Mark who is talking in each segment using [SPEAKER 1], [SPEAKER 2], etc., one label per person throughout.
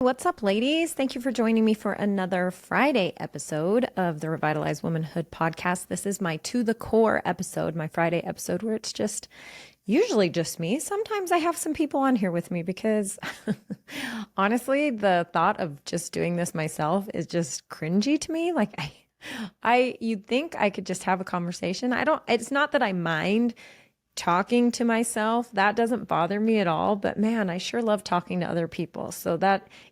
[SPEAKER 1] What's up, ladies? Thank you for joining me for another Friday episode of the Revitalized Womanhood podcast. This is my To the Core episode, my Friday episode, where it's just usually just me. Sometimes I have some people on here with me because honestly, the thought of just doing this myself is just cringy to me. You'd think I could just have a conversation. It's not that I mind talking to myself. That doesn't bother me at all, but man, I sure love talking to other people. So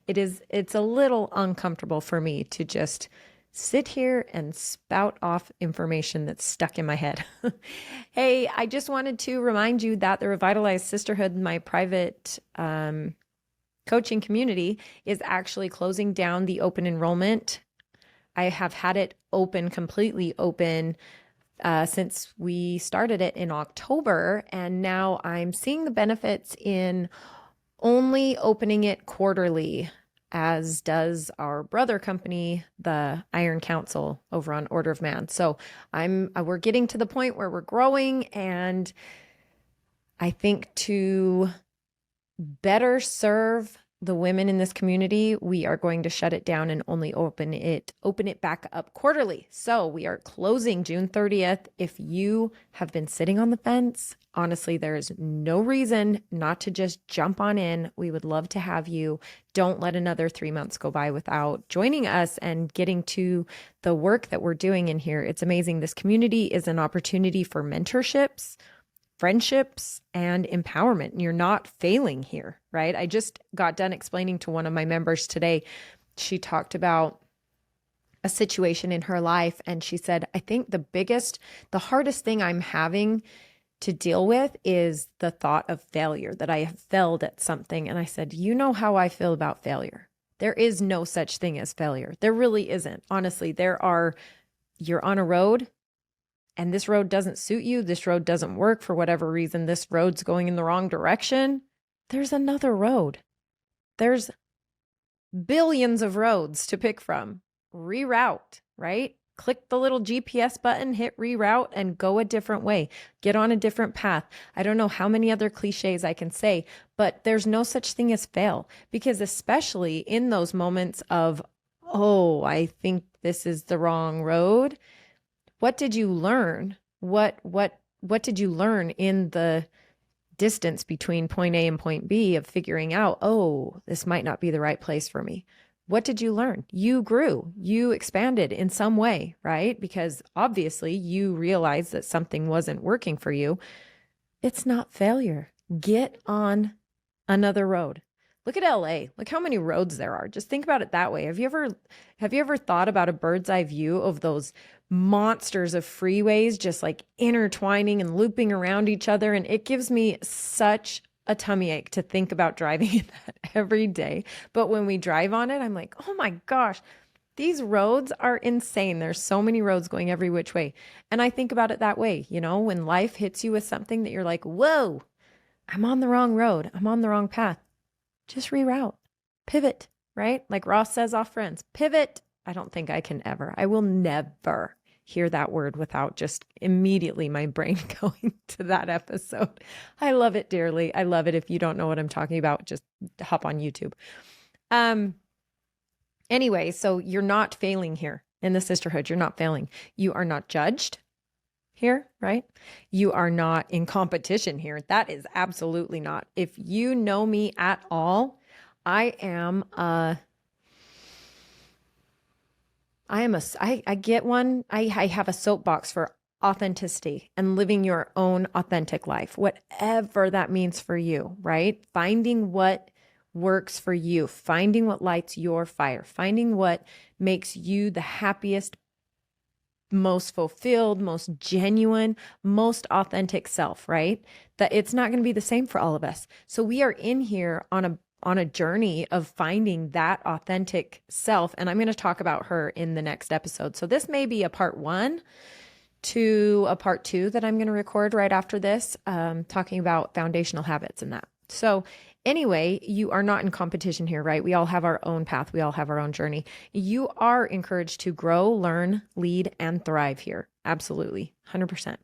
[SPEAKER 1] it's a little uncomfortable for me to just sit here and spout off information that's stuck in my head. Hey, I just wanted to remind you that the Revitalized Sisterhood, my private coaching community, is actually closing down the open enrollment. I have had it completely open since we started it in October, and now I'm seeing the benefits in only opening it quarterly, as does our brother company, the Iron Council over on Order of Man. So we're getting to the point where we're growing, and I think to better serve the women in this community, we are going to shut it down and only open it back up quarterly. So we are closing June 30th. If you have been sitting on the fence, honestly, there is no reason not to just jump on in. We would love to have you. Don't let another 3 months go by without joining us and getting to the work that we're doing in here. It's amazing. This community is an opportunity for mentorships, friendships, and empowerment. And you're not failing here, right? I just got done explaining to one of my members today. She talked about a situation in her life, and she said, I think the hardest thing I'm having to deal with is the thought of failure, that I have failed at something. And I said, you know how I feel about failure. There is no such thing as failure. There really isn't. Honestly, you're on a road, and this road doesn't suit you, this road doesn't work for whatever reason, this road's going in the wrong direction, there's another road. There's billions of roads to pick from. Reroute, right? Click the little GPS button, hit reroute, and go a different way. Get on a different path. I don't know how many other cliches I can say, but there's no such thing as fail, because especially in those moments of, oh, I think this is the wrong road. What did you learn? What did you learn in the distance between point A and point B of figuring out, oh, this might not be the right place for me? What did you learn? You grew, you expanded in some way, right? Because obviously you realized that something wasn't working for you. It's not failure. Get on another road. Look at LA. Look how many roads there are. Just think about it that way. Have you ever thought about a bird's eye view of those monsters of freeways just like intertwining and looping around each other? And it gives me such a tummy ache to think about driving in that every day. But when we drive on it, I'm like, oh my gosh, these roads are insane. There's so many roads going every which way. And I think about it that way. When life hits you with something that you're like, whoa, I'm on the wrong road. I'm on the wrong path. Just reroute, pivot, right? Like Ross says off Friends, pivot. I don't think I will never hear that word without just immediately my brain going to that episode. I love it dearly. I love it. If you don't know what I'm talking about, just hop on YouTube. Anyway, so you're not failing here in the sisterhood. You're not failing. You are not judged here, right? You are not in competition here. That is absolutely not. If you know me at all, I have a soapbox for authenticity and living your own authentic life, whatever that means for you, right? Finding what works for you, finding what lights your fire, finding what makes you the happiest, most fulfilled, most genuine, most authentic self, right? That it's not going to be the same for all of us. So we are in here on a journey of finding that authentic self. And I'm going to talk about her in the next episode. So this may be a part 1 to a part 2 that I'm going to record right after this, talking about foundational habits and that. So anyway, you are not in competition here, right? We all have our own path. We all have our own journey. You are encouraged to grow, learn, lead, and thrive here. Absolutely. 100%.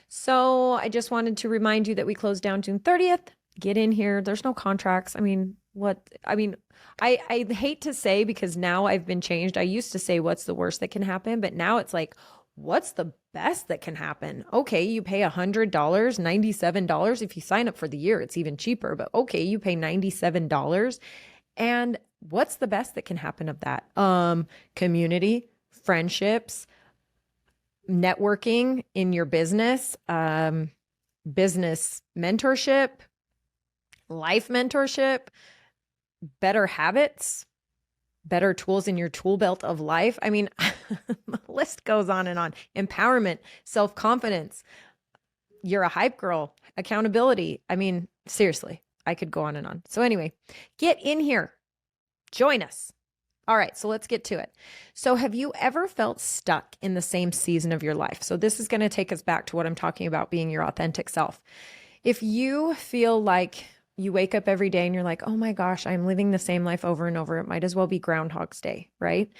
[SPEAKER 1] So I just wanted to remind you that we closed down June 30th. Get in here. There's no contracts. I mean, I mean, I hate to say, because now I've been changed. I used to say, what's the worst that can happen? But now it's like, what's the best that can happen? Okay, you pay $100, $97. If you sign up for the year, it's even cheaper. But okay, you pay $97. And what's the best that can happen of that? Community, friendships, networking in your business, business mentorship, life mentorship, better habits, better tools in your tool belt of life. I mean, the list goes on and on. Empowerment, self-confidence. You're a hype girl, accountability. I mean, seriously, I could go on and on. So anyway, get in here. Join us. All right, so let's get to it. So have you ever felt stuck in the same season of your life? So this is going to take us back to what I'm talking about, being your authentic self. If you feel like you wake up every day and you're like, oh my gosh, I'm living the same life over and over, it might as well be Groundhog's Day, right?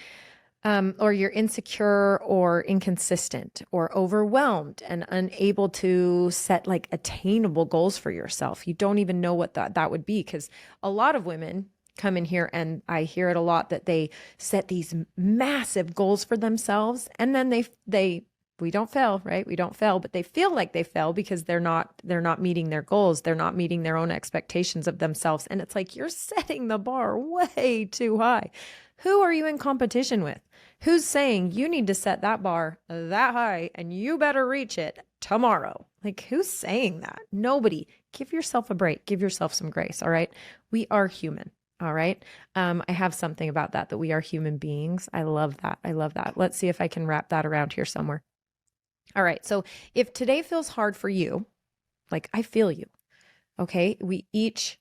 [SPEAKER 1] Or you're insecure or inconsistent or overwhelmed and unable to set like attainable goals for yourself. You don't even know what that would be, because a lot of women come in here, and I hear it a lot, that they set these massive goals for themselves, and then we don't fail, right? We don't fail, but they feel like they fail because they're not meeting their goals. They're not meeting their own expectations of themselves. And it's like, you're setting the bar way too high. Who are you in competition with? Who's saying you need to set that bar that high and you better reach it tomorrow? Like, who's saying that? Nobody. Give yourself a break. Give yourself some grace. All right. We are human. All right. I have something about that we are human beings. I love that. I love that. Let's see if I can wrap that around here somewhere. All right. So if today feels hard for you, like, I feel you. Okay. We each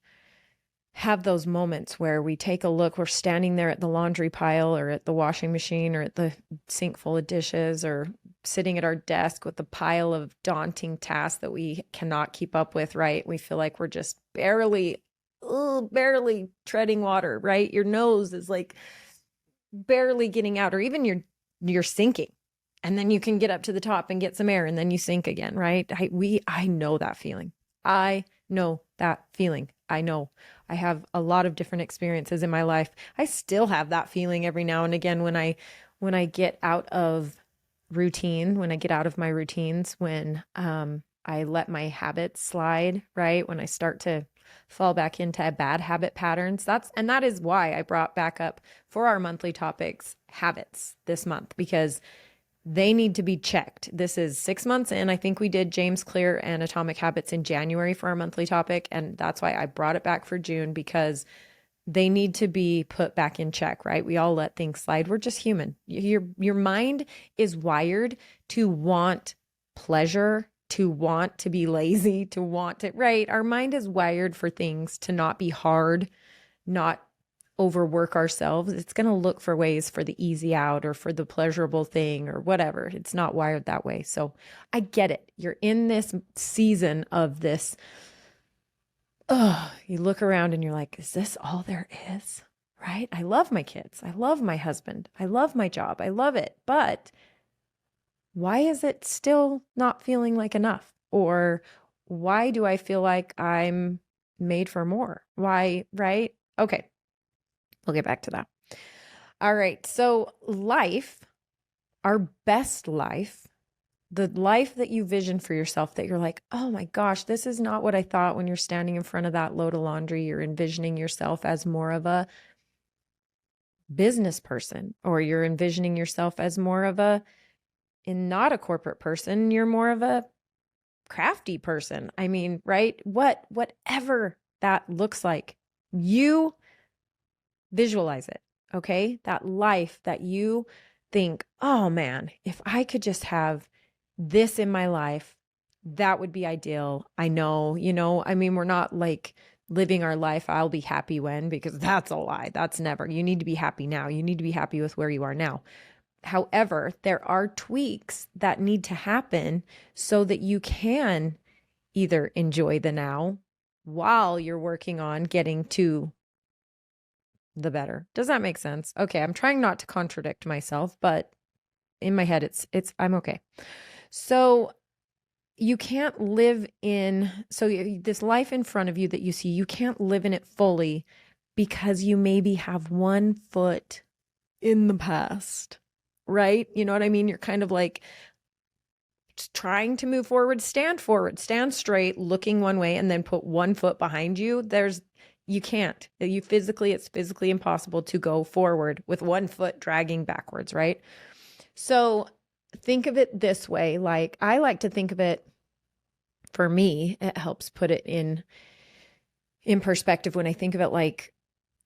[SPEAKER 1] have those moments where we take a look, we're standing there at the laundry pile or at the washing machine or at the sink full of dishes, or sitting at our desk with a pile of daunting tasks that we cannot keep up with, right? We feel like we're just barely treading water, right? Your nose is like barely getting out, or even you're sinking. And then you can get up to the top and get some air, and then you sink again, right? I know that feeling. I know that feeling. I know. I have a lot of different experiences in my life. I still have that feeling every now and again when I get out of routine, when I get out of my routines, when I let my habits slide, right? When I start to fall back into bad habit patterns. That is why I brought back up for our monthly topics habits this month, because they need to be checked. This is 6 months in. I think we did James Clear and Atomic Habits in January for our monthly topic. And that's why I brought it back for June, because they need to be put back in check, right? We all let things slide. We're just human. Your mind is wired to want pleasure, to want to be lazy, to want to, right? Our mind is wired for things to not be hard, not overwork ourselves. It's going to look for ways for the easy out or for the pleasurable thing or whatever. It's not wired that way. So I get it. You're in this season of this. You look around and you're like, is this all there is? Right? I love my kids. I love my husband. I love my job. I love it. But why is it still not feeling like enough? Or why do I feel like I'm made for more? Why, right? Okay. We'll get back to that. All right. So life, our best life, the life that you vision for yourself, that you're like, oh my gosh, this is not what I thought. When you're standing in front of that load of laundry, you're envisioning yourself as more of a business person, or you're envisioning yourself as more of not a corporate person. You're more of a crafty person. I mean, right? Whatever that looks like, you visualize it. Okay. That life that you think, oh man, if I could just have this in my life, that would be ideal. I know, I mean, we're not like living our life, I'll be happy when, because that's a lie. That's never. You need to be happy now. You need to be happy with where you are now. However, there are tweaks that need to happen so that you can either enjoy the now while you're working on getting to the better. Does that make sense? Okay. I'm trying not to contradict myself, but in my head, I'm okay. So you can't live in, so this life in front of you that you see, you can't live in it fully because you maybe have one foot in the past, right? You know what I mean? You're kind of like trying to move forward, stand straight, looking one way, and then put one foot behind you. You can't. It's physically impossible to go forward with one foot dragging backwards, right? So think of it this way. Like I like to think of it, for me, it helps put it in perspective when I think of it like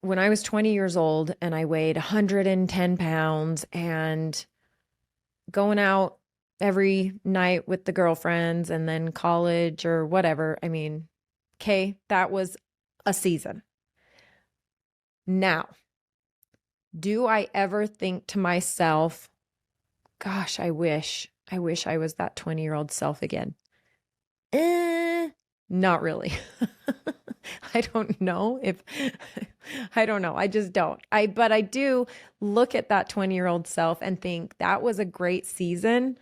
[SPEAKER 1] when I was 20 years old and I weighed 110 pounds and going out every night with the girlfriends and then college or whatever. I mean, okay, that was a season. Now, do I ever think to myself, gosh, I wish I was that 20-year-old self again? Not really. I don't know if I don't know. I just don't. But I do look at that 20-year-old self and think that was a great season.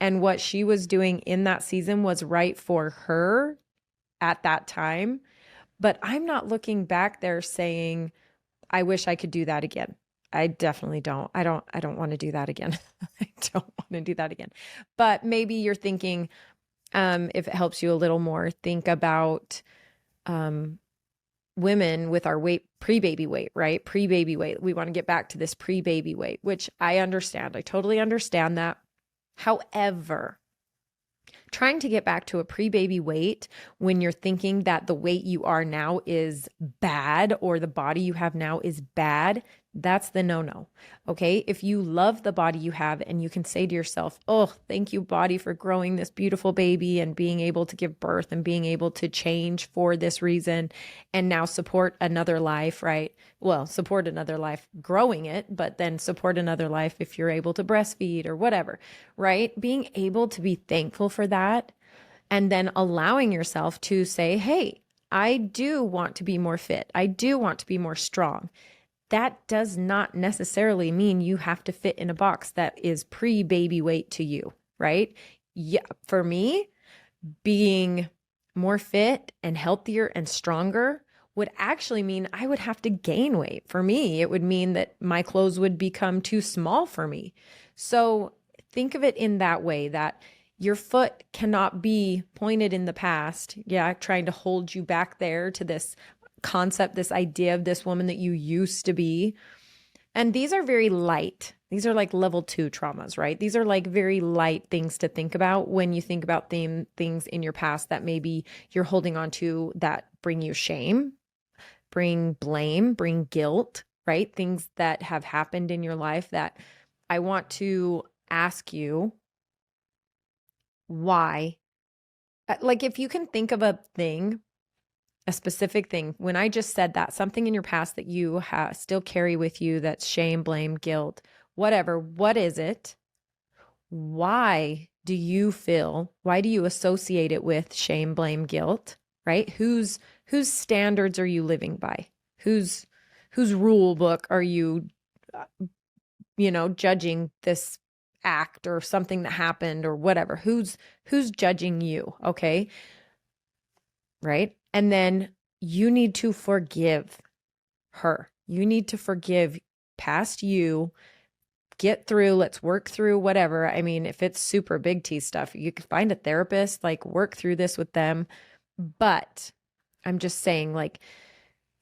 [SPEAKER 1] And what she was doing in that season was right for her at that time. But I'm not looking back there saying, I wish I could do that again. I definitely don't. I don't want to do that again. I don't want to do that again. But maybe you're thinking, if it helps you a little more, think about women with our weight, pre-baby weight, right? Pre-baby weight. We want to get back to this pre-baby weight, which I understand. I totally understand that. However, trying to get back to a pre-baby weight when you're thinking that the weight you are now is bad or the body you have now is bad, that's the no-no. Okay. If you love the body you have and you can say to yourself, oh, thank you, body, for growing this beautiful baby and being able to give birth and being able to change for this reason and now support another life, right? Well, support another life growing it, but then support another life if you're able to breastfeed or whatever, right? Being able to be thankful for that and then allowing yourself to say, hey, I do want to be more fit. I do want to be more strong. That does not necessarily mean you have to fit in a box that is pre-baby weight to you, right? Yeah, for me, being more fit and healthier and stronger would actually mean I would have to gain weight. For me, it would mean that my clothes would become too small for me. So think of it in that way, that your foot cannot be pointed in the past, trying to hold you back there to this concept, this idea of this woman that you used to be. And these are very light. These are like level 2 traumas, right? These are like very light things to think about when you think about things in your past that maybe you're holding on to that bring you shame, bring blame, bring guilt, right? Things that have happened in your life that I want to ask you why. Like if you can think of a thing, a specific thing, when I just said that, something in your past that you still carry with you that's shame, blame, guilt, whatever, what is it? Why do you associate it with shame, blame, guilt, right? Whose standards are you living by? Whose rule book are you, judging this act or something that happened or whatever? Who's judging you? Okay. Right. And then you need to forgive her. You need to forgive past you, get through, let's work through whatever. I mean, if it's super big T stuff, you could find a therapist, like work through this with them. But I'm just saying, like,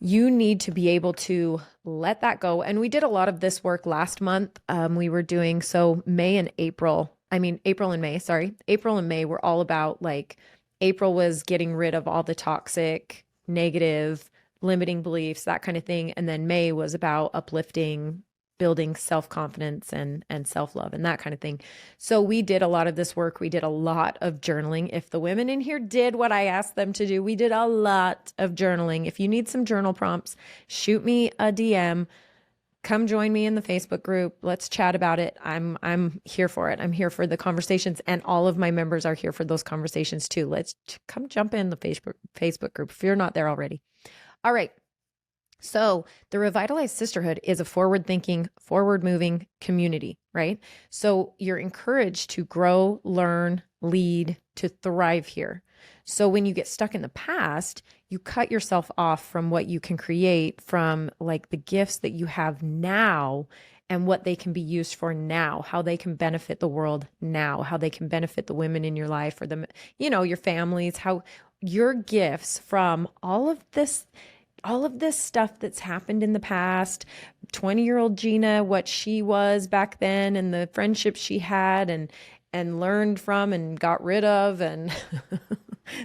[SPEAKER 1] you need to be able to let that go. And we did a lot of this work last month. We were doing April and May, sorry. April and May were all about like, April was getting rid of all the toxic, negative, limiting beliefs, that kind of thing. And then May was about uplifting, building self-confidence and self-love and that kind of thing. So we did a lot of this work. We did a lot of journaling. If the women in here did what I asked them to do, we did a lot of journaling. If you need some journal prompts, shoot me a DM. Come join me in the Facebook group. Let's chat about it. I'm here for it. I'm here for the conversations, and all of my members are here for those conversations too. Let's come jump in the Facebook group if you're not there already. All right. So the Revitalized Sisterhood is a forward-thinking, forward-moving community, right? So you're encouraged to grow, learn, lead, to thrive here. So when you get stuck in the past, you cut yourself off from what you can create, from like the gifts that you have now and what they can be used for now, how they can benefit the world now, how they can benefit the women in your life or the, your families, how your gifts from all of this stuff that's happened in the past, 20-year-old Gina, what she was back then and the friendships she had and learned from and got rid of, and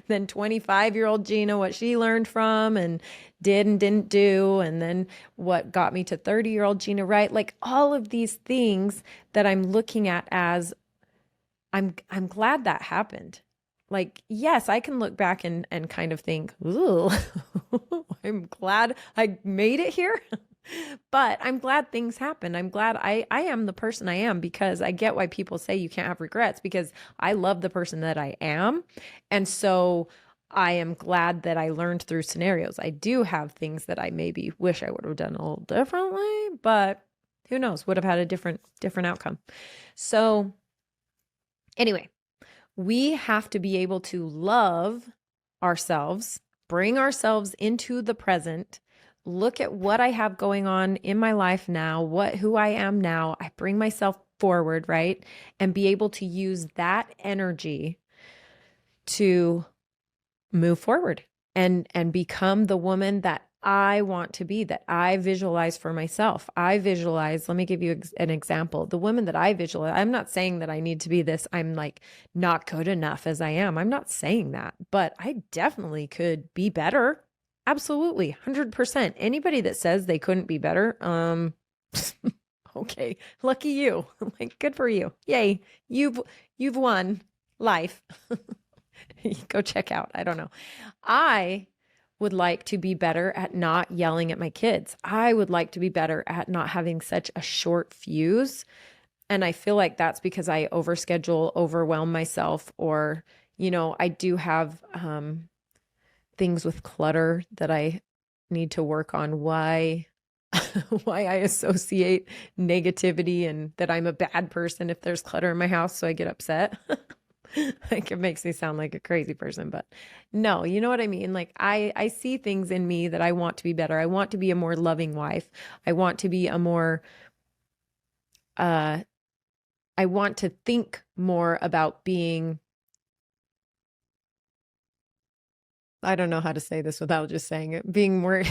[SPEAKER 1] then 25-year-old Gina, what she learned from and did and didn't do, and then what got me to 30-year-old Gina, right? Like all of these things that I'm looking at as I'm glad that happened. Like, yes, I can look back and kind of think, ooh, I'm glad I made it here. But I'm glad things happened. I'm glad I am the person I am, because I get why people say you can't have regrets, because I love the person that I am. And so I am glad that I learned through scenarios. I do have things that I maybe wish I would have done a little differently, but who knows, would have had a different outcome. So anyway, we have to be able to love ourselves, bring ourselves into the present, look at what I have going on in my life now, who I am now. I bring myself forward, right? And be able to use that energy to move forward and become the woman that I want to be, that I visualize for myself. I visualize, let me give you an example. The woman that I visualize, I'm not saying that I need to be this, I'm like not good enough as I am. I'm not saying that, but I definitely could be better. Absolutely. 100%. Anybody that says they couldn't be better, okay, lucky you. Like, good for you. Yay. You've won life. Go check out. I don't know. I would like to be better at not yelling at my kids. I would like to be better at not having such a short fuse. And I feel like that's because I overschedule, overwhelm myself, or, I do have things with clutter that I need to work on. Why I associate negativity and that I'm a bad person if there's clutter in my house, so I get upset. Like, it makes me sound like a crazy person, but no, you know what I mean? Like, I see things in me that I want to be better. I want to be a more loving wife. I want to be a more, I want to think more about being, I don't know how to say this without just saying it, being more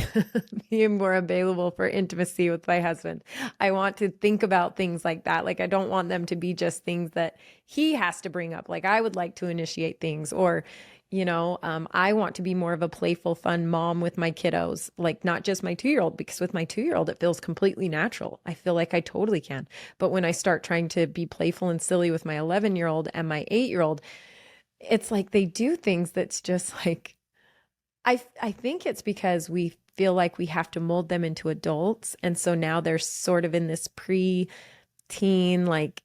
[SPEAKER 1] available for intimacy with my husband. I want to think about things like that. Like, I don't want them to be just things that he has to bring up. Like, I would like to initiate things, or, I want to be more of a playful, fun mom with my kiddos, like not just my 2-year-old, because with my 2-year-old, it feels completely natural. I feel like I totally can. But when I start trying to be playful and silly with my 11-year-old and my 8-year-old, it's like they do things that's just like, I think it's because we feel like we have to mold them into adults. And so now they're sort of in this pre-teen, like,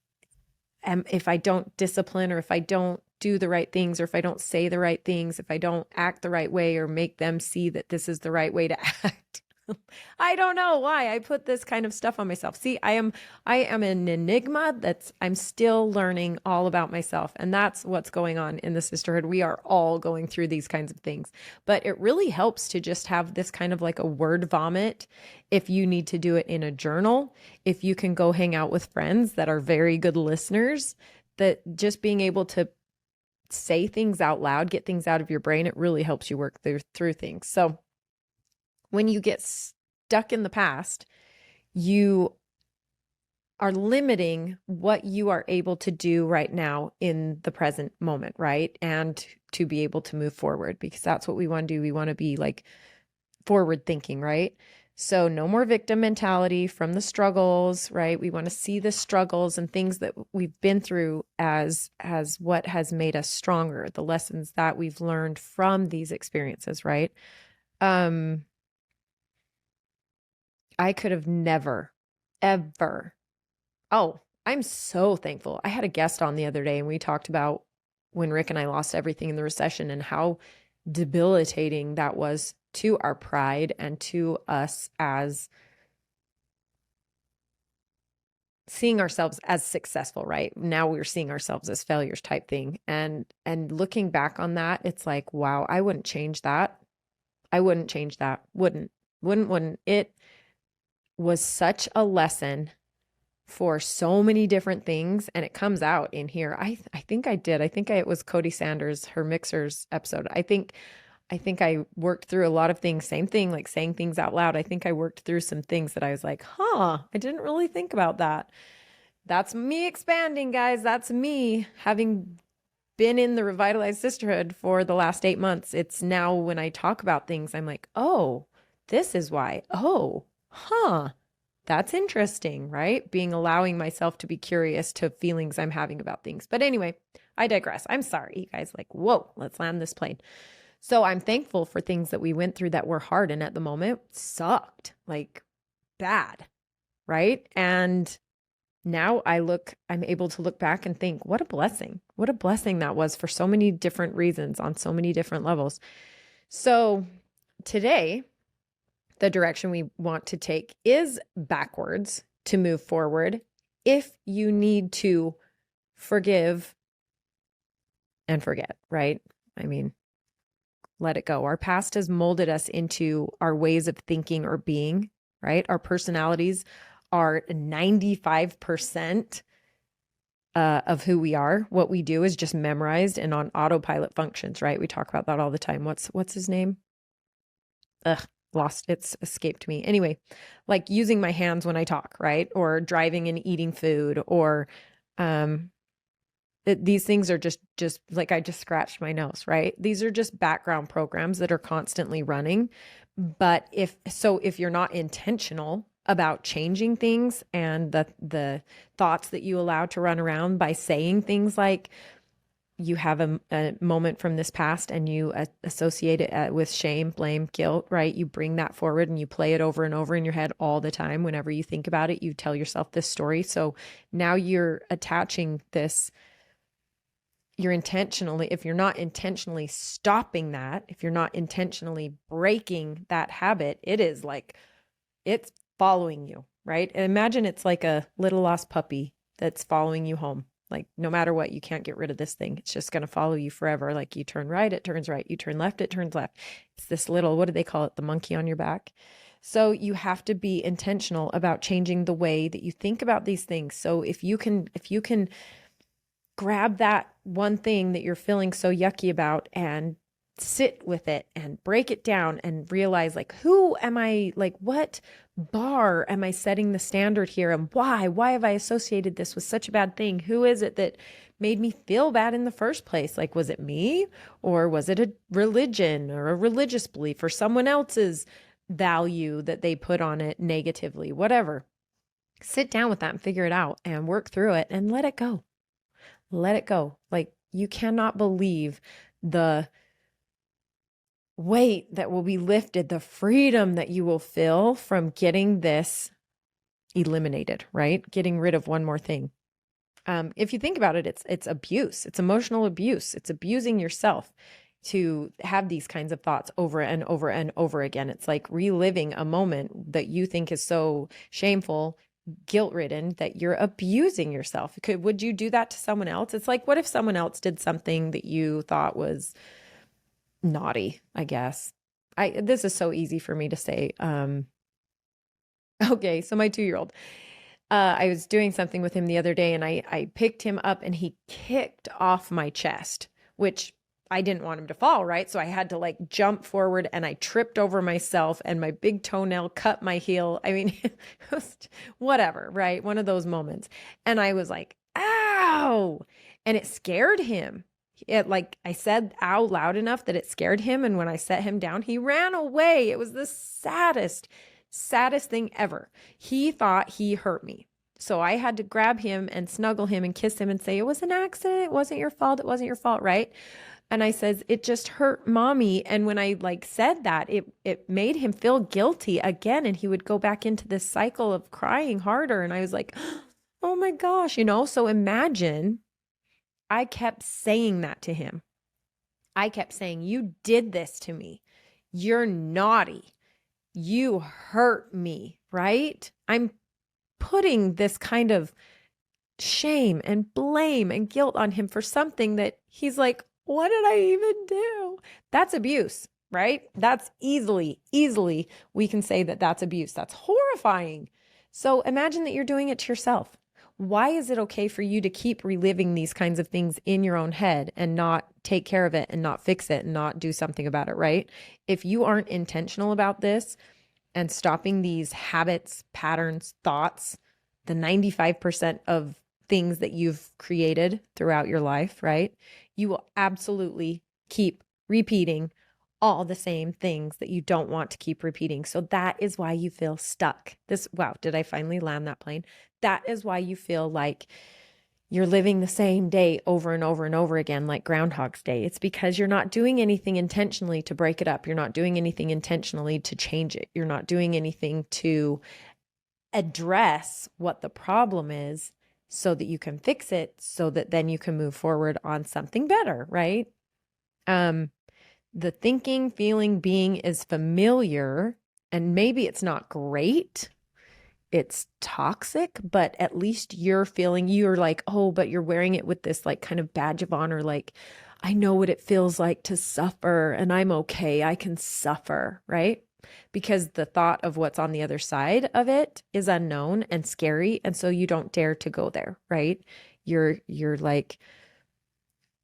[SPEAKER 1] if I don't discipline, or if I don't do the right things, or if I don't say the right things, if I don't act the right way or make them see that this is the right way to act. I don't know why I put this kind of stuff on myself. See, I am an enigma I'm still learning all about myself. And that's what's going on in the sisterhood. We are all going through these kinds of things, but it really helps to just have this kind of like a word vomit. If you need to do it in a journal, if you can go hang out with friends that are very good listeners, that just being able to say things out loud, get things out of your brain, it really helps you work through things. So when you get stuck in the past, you are limiting what you are able to do right now in the present moment, right? And to be able to move forward, because that's what we want to do. We want to be like forward thinking, right? So no more victim mentality from the struggles, right? We want to see the struggles and things that we've been through as what has made us stronger, the lessons that we've learned from these experiences, right? I could have never, ever. Oh, I'm so thankful. I had a guest on the other day and we talked about when Rick and I lost everything in the recession and how debilitating that was to our pride and to us as seeing ourselves as successful, right? Now we're seeing ourselves as failures type thing. And looking back on that, it's like, wow, I wouldn't change that. I wouldn't change that. Wouldn't. It was such a lesson for so many different things, and it comes out in here. I think I did. It was Cody Sanders, her mixers episode. I think I worked through a lot of things. Same thing, like saying things out loud. I think I worked through some things that I was like, I didn't really think about that. That's me expanding, guys. That's me having been in the Revitalized Sisterhood for the last 8 months. It's now when I talk about things, I'm like, oh, this is why. Oh, that's interesting, right? Allowing myself to be curious to feelings I'm having about things. But anyway, I digress. I'm sorry, you guys. Like, whoa, let's land this plane. So I'm thankful for things that we went through that were hard and at the moment sucked, like bad, right? And now I'm able to look back and think, what a blessing that was for so many different reasons on so many different levels. So today, the direction we want to take is backwards to move forward. If you need to forgive and forget, right? I mean, let it go. Our past has molded us into our ways of thinking or being, right? Our personalities are 95% of who we are. What we do is just memorized and on autopilot functions, right? We talk about that all the time. What's his name? It's escaped me. Anyway, like using my hands when I talk, right? Or driving and eating food, or these things are just like I just scratched my nose, right? These are just background programs that are constantly running. But if you're not intentional about changing things and the thoughts that you allow to run around by saying things like, you have a moment from this past and you associate it with shame, blame, guilt, right? You bring that forward and you play it over and over in your head all the time. Whenever you think about it, you tell yourself this story. So now you're attaching this, if you're not intentionally stopping that, if you're not intentionally breaking that habit, it's following you, right? And imagine it's like a little lost puppy that's following you home. Like no matter what, you can't get rid of this thing. It's just going to follow you forever. Like you turn right, it turns right. You turn left, it turns left. It's this little, what do they call it? The monkey on your back. So you have to be intentional about changing the way that you think about these things. So if you can grab that one thing that you're feeling so yucky about and sit with it and break it down and realize, like, who am I? Like, what bar am I setting the standard here? And why have I associated this with such a bad thing? Who is it that made me feel bad in the first place? Like, was it me, or was it a religion or a religious belief or someone else's value that they put on it negatively? Whatever. Sit down with that and figure it out and work through it and let it go. Let it go. Like, you cannot believe the weight that will be lifted, the freedom that you will feel from getting this eliminated, right? Getting rid of one more thing. If you think about it, it's abuse. It's emotional abuse. It's abusing yourself to have these kinds of thoughts over and over and over again. It's like reliving a moment that you think is so shameful, guilt-ridden, that you're abusing yourself. Would you do that to someone else? It's like, what if someone else did something that you thought was naughty, I guess. This is so easy for me to say. Okay, so my 2-year-old, I was doing something with him the other day and I picked him up and he kicked off my chest, which I didn't want him to fall, right? So I had to like jump forward and I tripped over myself and my big toenail cut my heel. I mean, it was whatever, right? One of those moments. And I was like, ow. And it scared him. Like I said out loud enough that it scared him. And when I set him down, he ran away. It was the saddest thing ever. He thought he hurt me. So I had to grab him and snuggle him and kiss him and say, it was an accident. It wasn't your fault. It wasn't your fault. Right. And I says, it just hurt mommy. And when I like said that, it made him feel guilty again. And he would go back into this cycle of crying harder. And I was like, oh my gosh, so imagine I kept saying that to him. I kept saying, you did this to me. You're naughty. You hurt me, right? I'm putting this kind of shame and blame and guilt on him for something that he's like, what did I even do? That's abuse, right? That's easily, we can say that that's abuse. That's horrifying. So imagine that you're doing it to yourself. Why is it okay for you to keep reliving these kinds of things in your own head and not take care of it and not fix it and not do something about it, right? If you aren't intentional about this and stopping these habits, patterns, thoughts, the 95% of things that you've created throughout your life, right? You will absolutely keep repeating all the same things that you don't want to keep repeating. So that is why you feel stuck. Wow, did I finally land that plane? That is why you feel like you're living the same day over and over and over again, like Groundhog's Day. It's because you're not doing anything intentionally to break it up. You're not doing anything intentionally to change it. You're not doing anything to address what the problem is so that you can fix it, so that then you can move forward on something better, right? The thinking, feeling, being is familiar, and maybe it's not great. It's toxic, but at least you're like, oh, but you're wearing it with this like kind of badge of honor. Like, I know what it feels like to suffer and I'm okay. I can suffer, right? Because the thought of what's on the other side of it is unknown and scary. And so you don't dare to go there, right? You're like,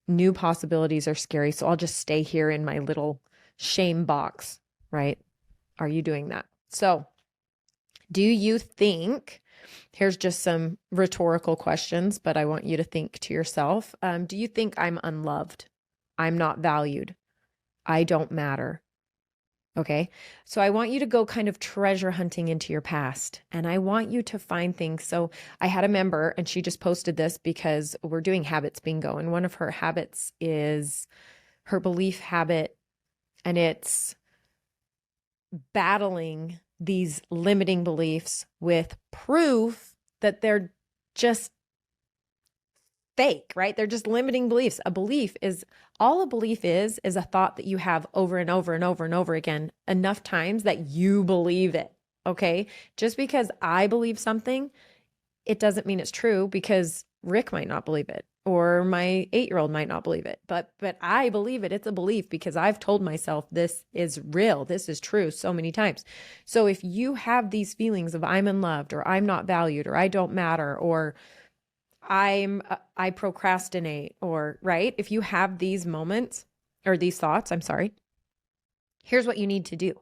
[SPEAKER 1] new possibilities are scary. So I'll just stay here in my little shame box, right? Are you doing that? So do you think, here's just some rhetorical questions, but I want you to think to yourself. Do you think I'm unloved? I'm not valued. I don't matter. Okay. So I want you to go kind of treasure hunting into your past, and I want you to find things. So I had a member and she just posted this because we're doing habits bingo. And one of her habits is her belief habit, and it's battling these limiting beliefs with proof that they're just fake, right? They're just limiting beliefs. A belief is a thought that you have over and over and over and over again enough times that you believe it. Okay. Just because I believe something, it doesn't mean it's true, because Rick might not believe it, or my 8-year-old might not believe it, but I believe it. It's a belief because I've told myself this is real. This is true so many times. So if you have these feelings of I'm unloved, or I'm not valued, or I don't matter, or I procrastinate, or right. If you have these moments or these thoughts, I'm sorry, here's what you need to do.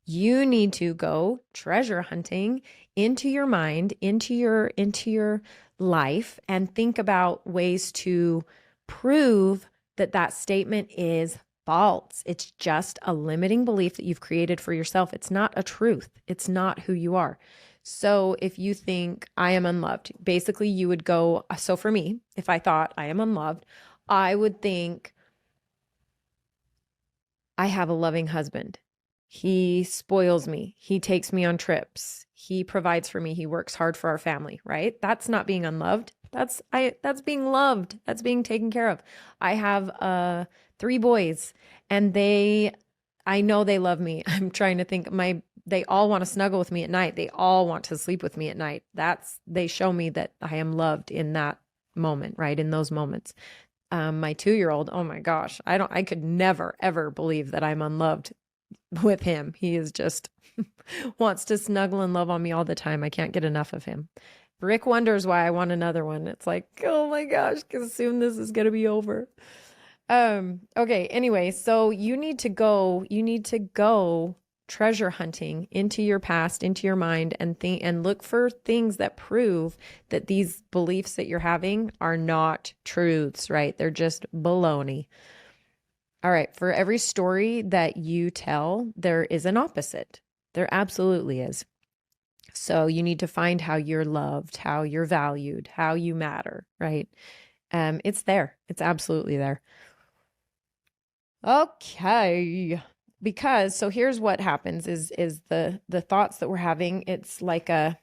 [SPEAKER 1] You need to go treasure hunting into your mind, into your life, and think about ways to prove that that statement is false. It's just a limiting belief that you've created for yourself. It's not a truth. It's not who you are. So if you think I am unloved, basically you would go, so for me, if I thought I am unloved, I would think I have a loving husband. He spoils me. He takes me on trips. He provides for me. He works hard for our family, right? That's not being unloved. That's being loved. That's being taken care of. I have 3 boys, and I know they love me. I'm trying to think, they all want to snuggle with me at night. They all want to sleep with me at night. They show me that I am loved in that moment, right? In those moments. My 2-year-old, oh my gosh, I could never, ever believe that I'm unloved with him. He is just wants to snuggle and love on me all the time. I can't get enough of him. Rick wonders why I want another one. It's like, oh my gosh, because soon this is going to be over. Okay. Anyway, so you need to go treasure hunting into your past, into your mind, and look for things that prove that these beliefs that you're having are not truths, right? They're just baloney. All right. For every story that you tell, there is an opposite. There absolutely is. So you need to find how you're loved, how you're valued, how you matter, right? It's there. It's absolutely there. Okay. Because so here's what happens is the thoughts that we're having, it's like the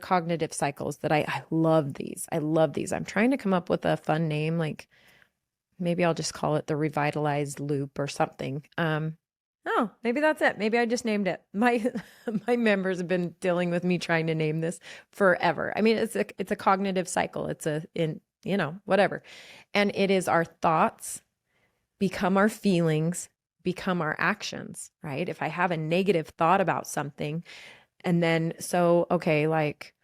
[SPEAKER 1] cognitive cycles that I love these. I love these. I'm trying to come up with a fun name, like maybe I'll just call it the revitalized loop or something. Oh, maybe that's it. Maybe I just named it. My my members have been dealing with me trying to name this forever. I mean, it's a cognitive cycle. It's a in, whatever. And it is our thoughts become our feelings, become our actions, right? If I have a negative thought about something, and then okay, like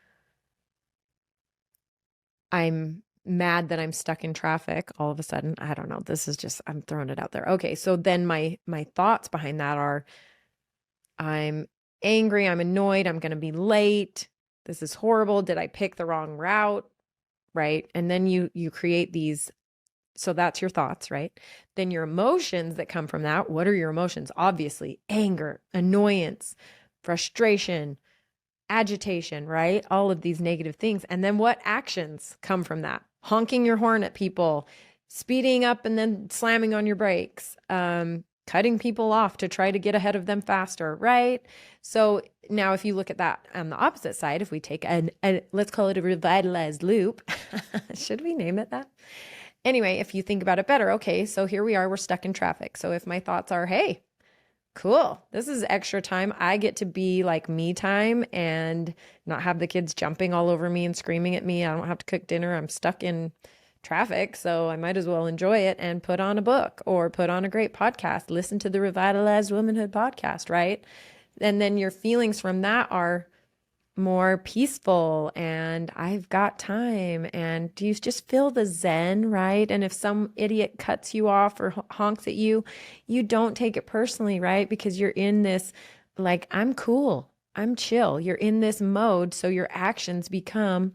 [SPEAKER 1] I'm mad that I'm stuck in traffic all of a sudden. I don't know. This is just, I'm throwing it out there. Okay. So then my thoughts behind that are I'm angry, I'm annoyed, I'm going to be late. This is horrible. Did I pick the wrong route? Right? And then you create these, so that's your thoughts, right? Then your emotions that come from that, what are your emotions? Obviously, anger, annoyance, frustration, agitation, right? All of these negative things. And then what actions come from that? Honking your horn at people, speeding up and then slamming on your brakes, cutting people off to try to get ahead of them faster, right? So now if you look at that on the opposite side, if we take let's call it a revitalized loop. Should we name it that? Anyway, if you think about it better, okay, so here we are, we're stuck in traffic. So if my thoughts are, hey, cool, this is extra time, I get to be like me time and not have the kids jumping all over me and screaming at me. I don't have to cook dinner. I'm stuck in traffic, so I might as well enjoy it and put on a book or put on a great podcast, listen to the Revitalized Womanhood podcast, right? And then your feelings from that are more peaceful and I've got time. And do you just feel the zen, right? And if some idiot cuts you off or honks at you, you don't take it personally, right? Because you're in this, like, I'm cool, I'm chill. You're in this mode. So your actions become,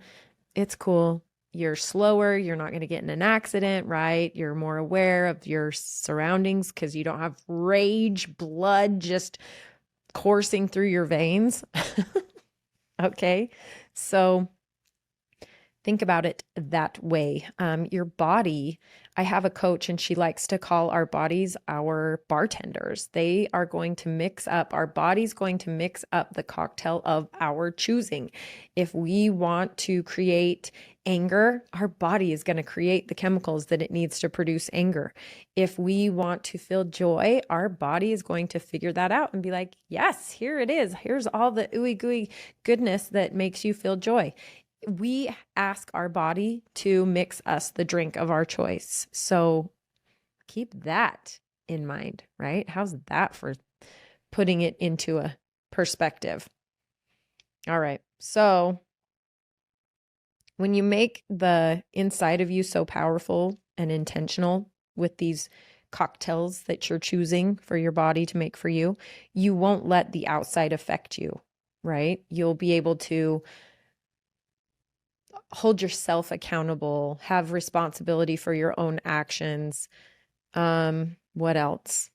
[SPEAKER 1] it's cool. You're slower. You're not going to get in an accident, right? You're more aware of your surroundings because you don't have rage, blood just coursing through your veins. Okay. So think about it that way. Your body, I have a coach and she likes to call our bodies our bartenders. They are going to mix up, our body's going to mix up the cocktail of our choosing. If we want to create anger, our body is going to create the chemicals that it needs to produce anger. If we want to feel joy, our body is going to figure that out and be like, yes, here it is. Here's all the ooey gooey goodness that makes you feel joy. We ask our body to mix us the drink of our choice. So keep that in mind, right? How's that for putting it into a perspective? All right. So when you make the inside of you so powerful and intentional with these cocktails that you're choosing for your body to make for you, you won't let the outside affect you, right? You'll be able to hold yourself accountable, have responsibility for your own actions. What else?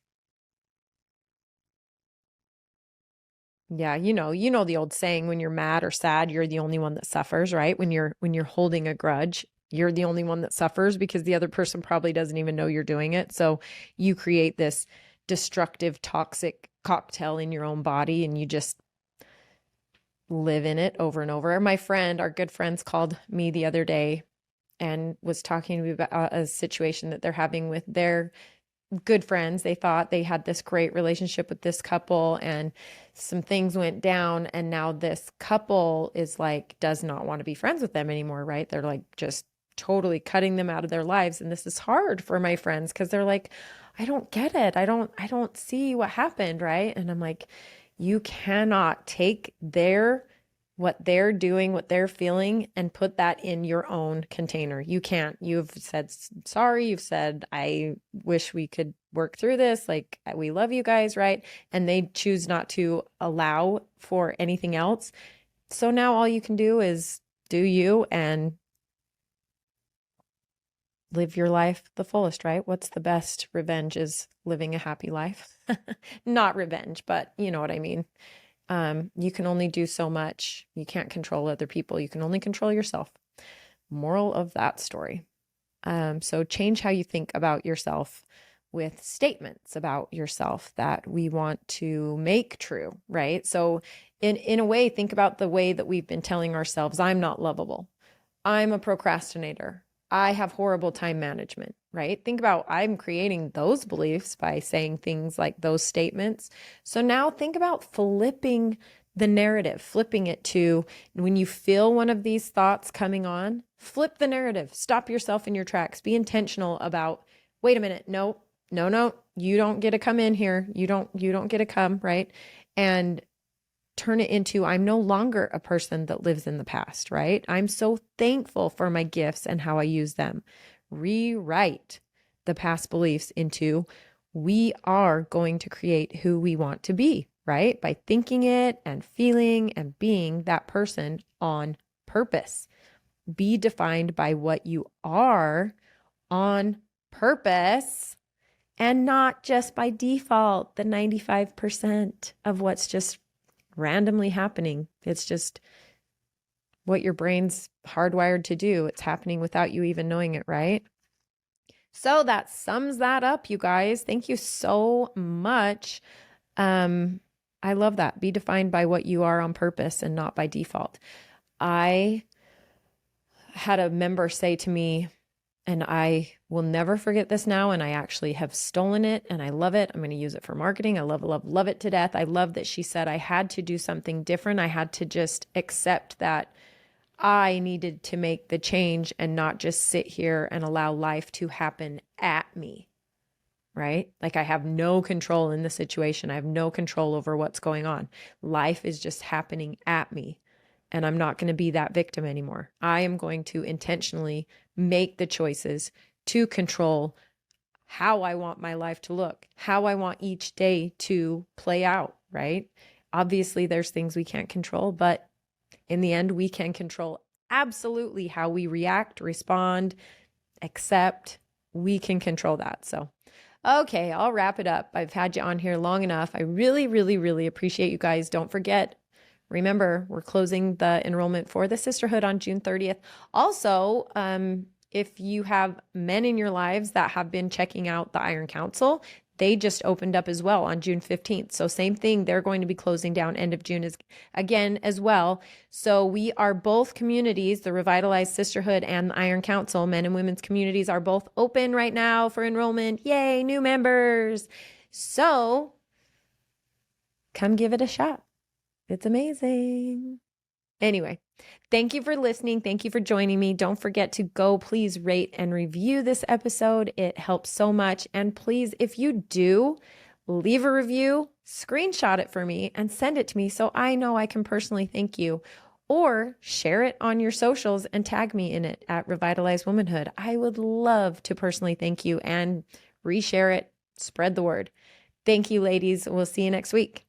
[SPEAKER 1] Yeah, you know the old saying, when you're mad or sad, you're the only one that suffers, right? When you're holding a grudge, you're the only one that suffers because the other person probably doesn't even know you're doing it. So you create this destructive, toxic cocktail in your own body and you just live in it over and over. My friend, our good friends, called me the other day and was talking to me about a situation that they're having with their good friends. They thought they had this great relationship with this couple and some things went down. And now this couple is like, does not want to be friends with them anymore, right? They're like just totally cutting them out of their lives. And this is hard for my friends because they're like, I don't get it. I don't see what happened, right? And I'm like, you cannot take what they're doing, what they're feeling, and put that in your own container. You can't. You've said sorry. You've said, I wish we could work through this. Like, we love you guys, right? And they choose not to allow for anything else. So now all you can do is do you and live your life the fullest, right? What's the best revenge is living a happy life. Not revenge, but you know what I mean. You can only do so much. You can't control other people. You can only control yourself. Moral of that story. So change how you think about yourself with statements about yourself that we want to make true, right? So in a way, think about the way that we've been telling ourselves, I'm not lovable. I'm a procrastinator. I have horrible time management. right? Think about I'm creating those beliefs by saying things like those statements. So now think about flipping the narrative, flipping it to when you feel one of these thoughts coming on, flip the narrative, stop yourself in your tracks, be intentional about, wait a minute, no, no, no, you don't get to come in here. You don't get to come, right? And turn it into, I'm no longer a person that lives in the past, right? I'm so thankful for my gifts and how I use them. Rewrite the past beliefs into, we are going to create who we want to be, right? By thinking it and feeling and being that person on purpose. Be defined by what you are on purpose and not just by default, the 95% of what's just randomly happening. It's just what your brain's hardwired to do. It's happening without you even knowing it, right? So that sums that up, you guys. Thank you so much. I love that. Be defined by what you are on purpose and not by default. I had a member say to me, and I will never forget this now, and I actually have stolen it, and I love it. I'm going to use it for marketing. I love, love, love it to death. I love that she said I had to do something different. I had to just accept that I needed to make the change and not just sit here and allow life to happen at me, right? Like I have no control in the situation. I have no control over what's going on. Life is just happening at me. And I'm not going to be that victim anymore. I am going to intentionally make the choices to control how I want my life to look, how I want each day to play out, right? Obviously, there's things we can't control, but in the end, we can control absolutely how we react, respond, accept. We can control that. So, okay, I'll wrap it up. I've had you on here long enough. I really, really, really appreciate you guys. Don't forget, remember, we're closing the enrollment for the sisterhood on June 30th. Also, if you have men in your lives that have been checking out the Iron Council, they just opened up as well on June 15th. So same thing, they're going to be closing down end of June as well. So we are both communities, the Revitalized Sisterhood and the Iron Council, men and women's communities are both open right now for enrollment. Yay, new members. So come give it a shot. It's amazing. Anyway, thank you for listening. Thank you for joining me. Don't forget to go, please rate and review this episode. It helps so much. And please, if you do, leave a review, screenshot it for me and send it to me so I know I can personally thank you. Or share it on your socials and tag me in it at Revitalized Womanhood. I would love to personally thank you and reshare it. Spread the word. Thank you, ladies. We'll see you next week.